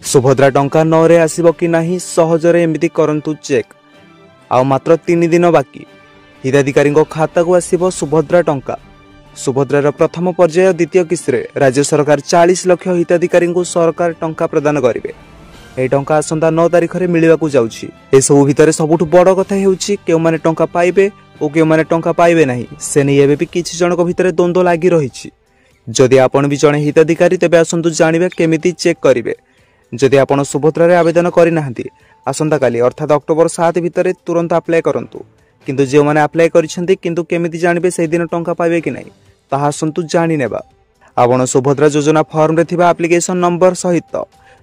सुभद्रा टंका नौरे आसीबो कि नाही सहजरे एमिति करंतु चेक। आ मात्र 3 दिन बाकी हिताधिकारी खाता को आसीबो सुभद्रा टंका। सुभद्रार प्रथम पर्याय द्वितीय किस्ती राज्य सरकार 40 लाख हिताधिकारी सरकार टंका प्रदान करेंगे। यह टंका आसंता 9 तारिख में मिलवाकू जाउछि। ए सब भितर सबुठ बड़ कथा हेउछि केउ माने टंका पाइबे और केउ माने टंका पाइबे नाही। से नै एबे भी किछि जनक भितर द्वंद्व लागि रहिछि। जदि आपण भी जणे हिताधिकारी तेबे आसंतु जानिबे केमिति चेक करिवे। जदि आपण सुभद्रा रे आवेदन करि नाहंती आसंता काली अर्थात अक्टोबर 7 भितर तुरंत अप्लाई करंतु। किंतु जे माने अप्लाई करिसेंती किंतु केमिति जानिबे से दिन टंका पाइबे कि नाही ताहा आसंतु जानि नेबा। आपण सुभद्रा योजना फॉर्म रे थिबा एप्लिकेशन नंबर सहित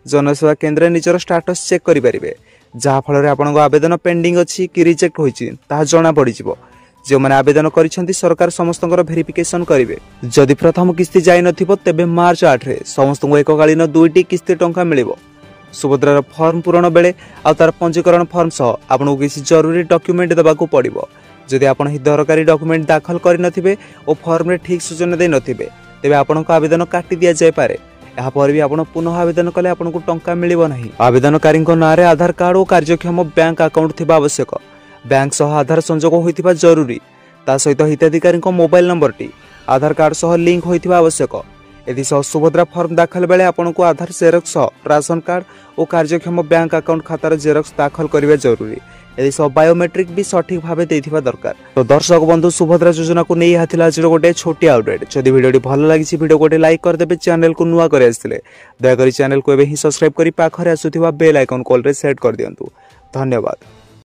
जनसेवा केंद्र निजर स्टेटस चेक करि परिबे। जहा फल रे आपनको आवेदन पेंडिंग अछि कि रिजेक्ट होइछि ताहा जणा पड़ि जिवो। जे माने आवेदन करिसेंती सरकार समस्तଙ୍କର वेरिफिकेशन करिवे। जदि प्रथम किस्ती जाय नथिबो तेबे मार्च 8 रे समस्तଙ୍କୁ एककालीन 2टी किस्ती टंका मिलिबो। सुभद्रार फॉर्म पूरण बेले आ तार पंजीकरण फॉर्म सह आपनको किसी जरूरी डॉक्यूमेंट देबाकू पड़िबो। जदि आपण हितधारकारी डॉक्यूमेंट दाखल करि नथिबे ओ फॉर्म रे ठीक सूचना दे नथिबे तेबे आपनको आवेदन काटी दिया जाय पारे। यहाँ पर भी आपण पुनः आवेदन कले आपनको टंका मिलिबो नाही। आवेदनकारी नारे आधार कार्ड और कार्यक्षम बैंक अकाउंट थिबा आवश्यक। बैंक सह आधार संजोग होइतिबा जरूरी। ता सहित हिताधिकारी मोबाइल नंबर टी आधार कार्ड सह लिंक होइतिबा आवश्यक। यदि सुभद्रा फॉर्म दाखल बेले आपनको आधार जेरक्स सह राशन कार्ड और कार्यक्षम बैंक अकाउंट खातार जेरक्स दाखल करिवे जरूरी। यदि बायोमेट्रिक भी सठिक भावे देथिबा दरकार। तो दर्शक बंधु सुभद्रा योजना को नहीं हाथिला आज गोटे छोटी अपडेट। जदि वीडियो भल लगी वीडियो गोटे लाइक कर देबे। चैनल को नुआ करे आसिले दया करी चैनल को एबे ही सब्सक्राइब करी पाखरे आसुथिबा बेल आइकन कॉल रे सेट कर दियंतु। धन्यवाद।